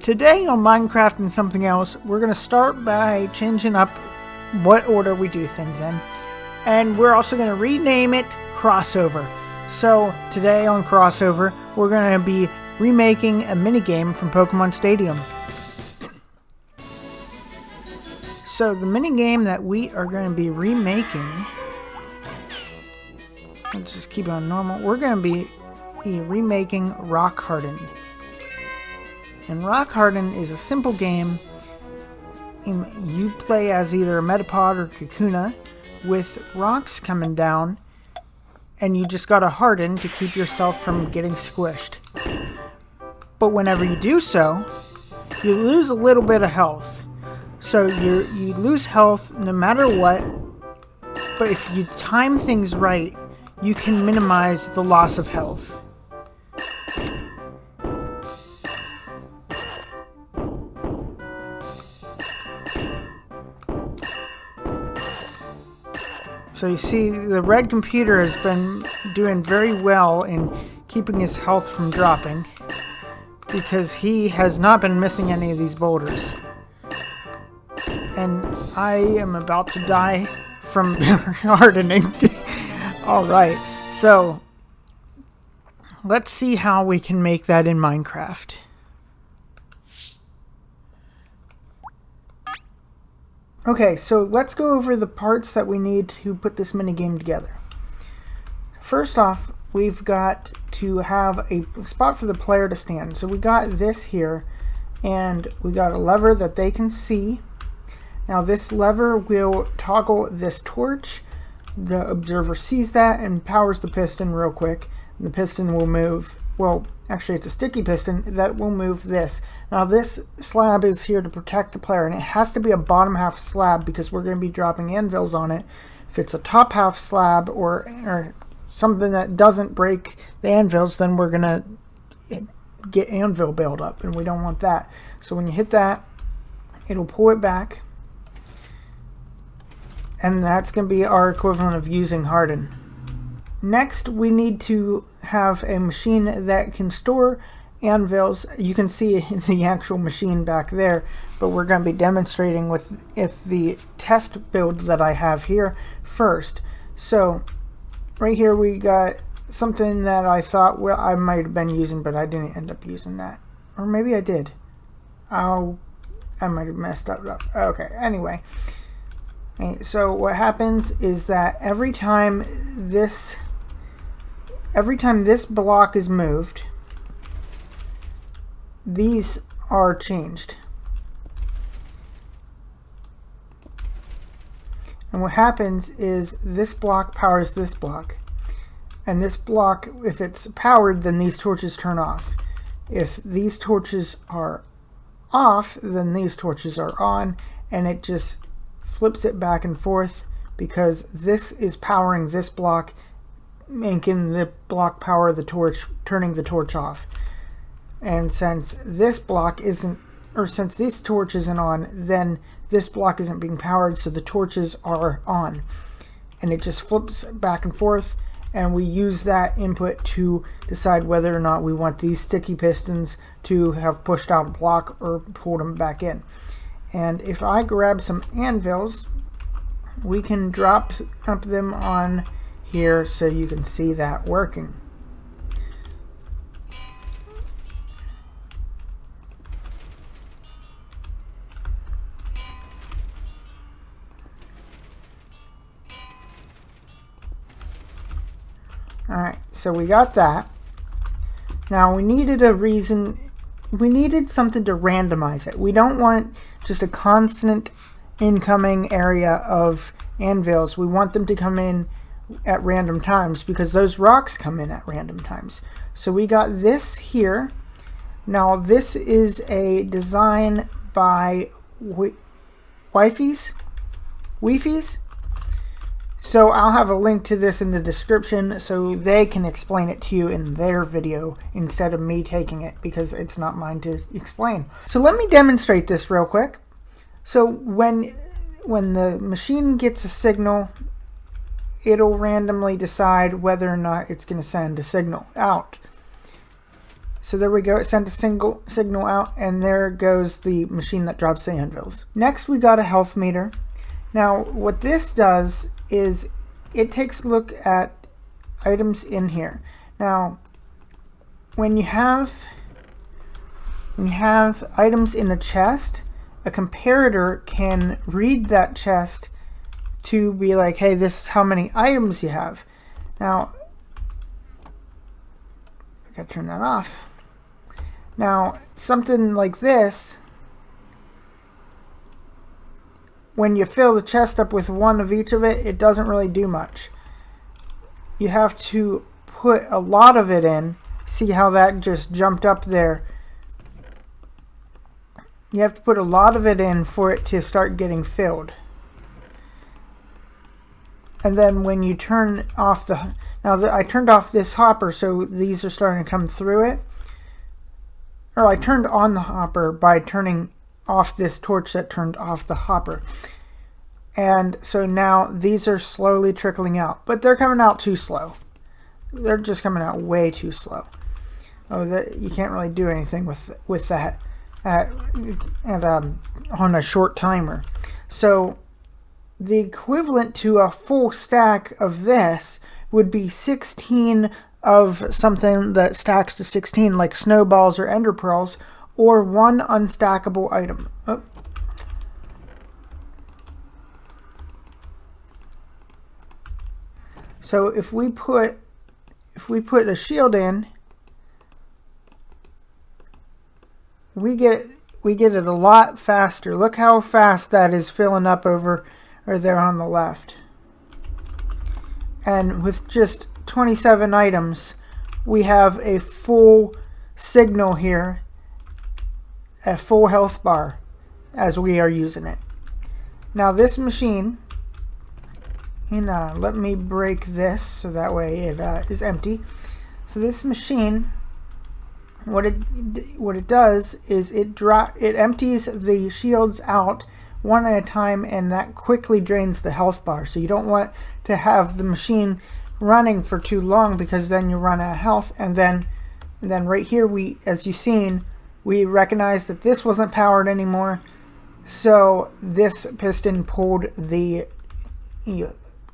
Today on Minecraft and something else, we're going to start by changing up what order we do things in. And we're also going to rename it Crossover. So today on Crossover, we're going to be remaking a minigame from Pokemon Stadium. So the minigame that we are going to be remaking, let's just keep it on normal, we're going to be remaking Rock Harden. And Rock Harden is a simple game. You play as either a Metapod or Kakuna with rocks coming down, and you just gotta harden to keep yourself from getting squished. But whenever you do so, you lose a little bit of health. So you lose health no matter what, but if you time things right, you can minimize the loss of health. So you see, the red computer has been doing very well in keeping his health from dropping because he has not been missing any of these boulders. And I am about to die from hardening. Alright, so let's see how we can make that in Minecraft. Okay, so let's go over the parts that we need to put this minigame together. First off, we've got to have a spot for the player to stand. So we got this here, and we got a lever that they can see. Now this lever will toggle this torch. The observer sees that and powers the piston real quick. The piston will move, well, actually it's a sticky piston that will move this. Now this slab is here to protect the player, and it has to be a bottom half slab because we're going to be dropping anvils on it. If it's a top half slab or something that doesn't break the anvils, then we're going to get anvil buildup, and we don't want that. So when you hit that, it'll pull it back, and that's going to be our equivalent of using Harden. Next, we need to have a machine that can store anvils. You can see the actual machine back there, but we're going to be demonstrating with the test build that I have here first. So right here we got something that I thought I might have been using, but I didn't end up using that. Or maybe I did. I might have messed up. Okay, anyway. Okay, so what happens is that every time this block is moved, these are changed. And what happens is this block powers this block. And this block, if it's powered, then these torches turn off. If these torches are off, then these torches are on, and it just flips it back and forth because this is powering this block, making the block power the torch, turning the torch off. And since this block isn't, or since this torch isn't on, then this block isn't being powered, so the torches are on. And it just flips back and forth, and we use that input to decide whether or not we want these sticky pistons to have pushed out a block or pulled them back in. And if I grab some anvils, we can drop them on here so you can see that working. Alright, so we got that. Now we needed something to randomize it. We don't want just a constant incoming area of anvils. We want them to come in at random times because those rocks come in at random times. So we got this here. Now this is a design by Wi-Fi's. So I'll have a link to this in the description so they can explain it to you in their video instead of me taking it because it's not mine to explain. So let me demonstrate this real quick. So when the machine gets a signal, it'll randomly decide whether or not it's going to send a signal out. So there we go, it sent a single signal out, and there goes the machine that drops the anvils. Next we got a health meter. Now what this does is it takes a look at items in here. Now when you have items in a chest, a comparator can read that chest to be like, hey, this is how many items you have. Now I gotta turn that off. Now, something like this, when you fill the chest up with one of each of it, it doesn't really do much. You have to put a lot of it in. See how that just jumped up there? You have to put a lot of it in for it to start getting filled. And then when you turn off I turned off this hopper, so these are starting to come through it. Or I turned on the hopper by turning off this torch that turned off the hopper. And so now these are slowly trickling out, but they're coming out too slow. They're just coming out way too slow. Oh, you can't really do anything with that on a short timer. So the equivalent to a full stack of this would be 16 of something that stacks to 16, like snowballs or ender pearls, or one unstackable item. Oh. So if we put a shield in, we get it a lot faster. Look how fast that is filling up over there on the left. And with just 27 items, we have a full signal here, a full health bar as we are using it. Now this machine, let me break this so that way it is empty. So this machine, what it does is it empties the shields out one at a time, and that quickly drains the health bar. So you don't want to have the machine running for too long, because then you run out of health. And then right here, as you've seen, we recognize that this wasn't powered anymore, so this piston pulled the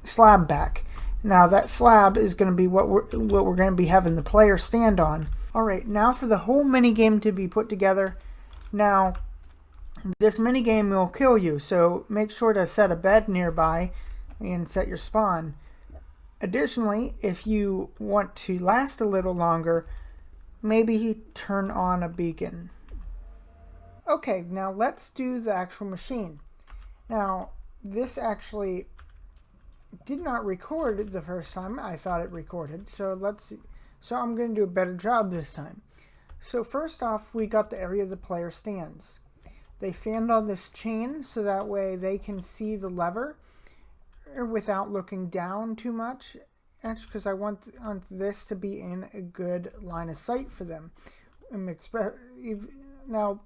slab back. Now that slab is going to be what we're going to be having the player stand on. All right, now for the whole mini game to be put together. Now this mini game will kill you, so make sure to set a bed nearby and set your spawn. Additionally, if you want to last a little longer, maybe turn on a beacon. Okay, now let's do the actual machine. Now, this actually did not record the first time. I thought it recorded, so let's see. So I'm going to do a better job this time. So first off, we got the area the player stands. They stand on this chain, so that way they can see the lever without looking down too much, actually, because I want this to be in a good line of sight for them. Now,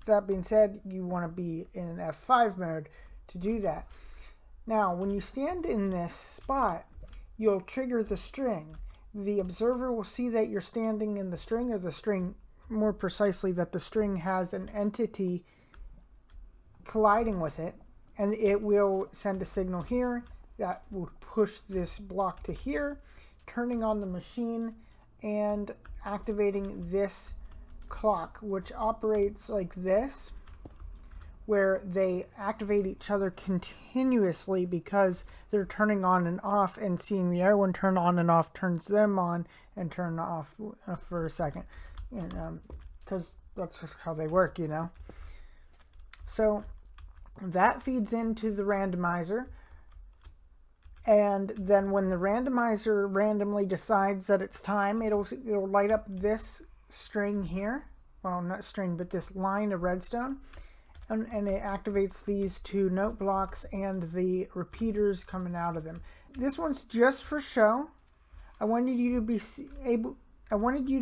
that being said, you want to be in an F5 mode to do that. Now, when you stand in this spot, you'll trigger the string. The observer will see that you're standing in the string, or the string, more precisely, that the string has an entity colliding with it, and it will send a signal here that will push this block to here, turning on the machine and activating this clock, which operates like this, where they activate each other continuously because they're turning on and off, and seeing the other one turn on and off turns them on and turn off for a second, and because that's how they work, you know. So that feeds into the randomizer, and then when the randomizer randomly decides that it's time, it'll light up this string here, well, not string, but this line of redstone, and it activates these two note blocks and the repeaters coming out of them. This one's just for show. I wanted you to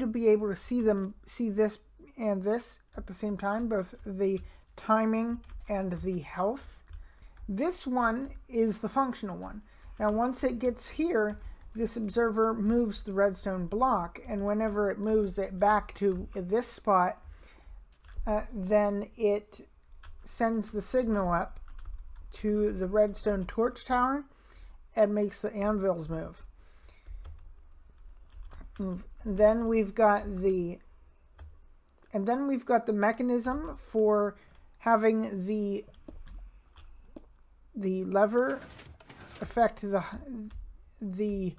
be able to see this and this at the same time, both the timing and the health. This one is the functional one. Now once it gets here, this observer moves the redstone block, and whenever it moves it back to this spot, then it sends the signal up to the redstone torch tower and makes the anvils move. Then we've got the mechanism for having the lever affect the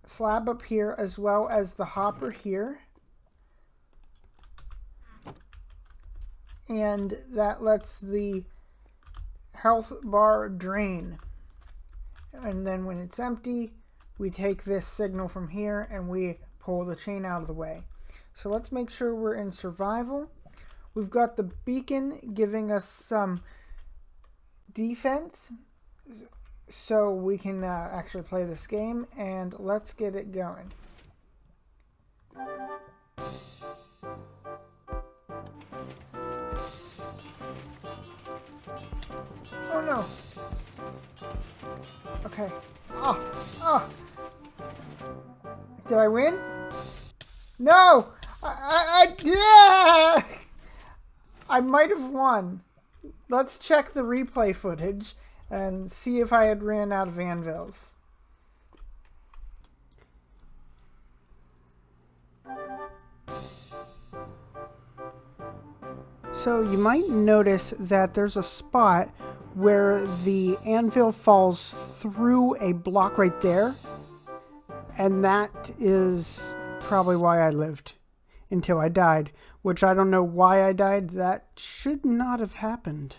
slab up here as well as the hopper here. And that lets the health bar drain. And then when it's empty, we take this signal from here and we pull the chain out of the way. So let's make sure we're in survival. We've got the beacon giving us some defense so we can actually play this game, and let's get it going. Oh no. Okay. Oh. Did I win? No! I might have won. Let's check the replay footage and see if I had ran out of anvils. So you might notice that there's a spot where the anvil falls through a block right there, and that is probably why I lived until I died, which I don't know why I died. That should not have happened.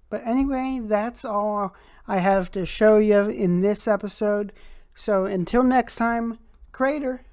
But anyway, that's all I have to show you in this episode. So until next time, Crater.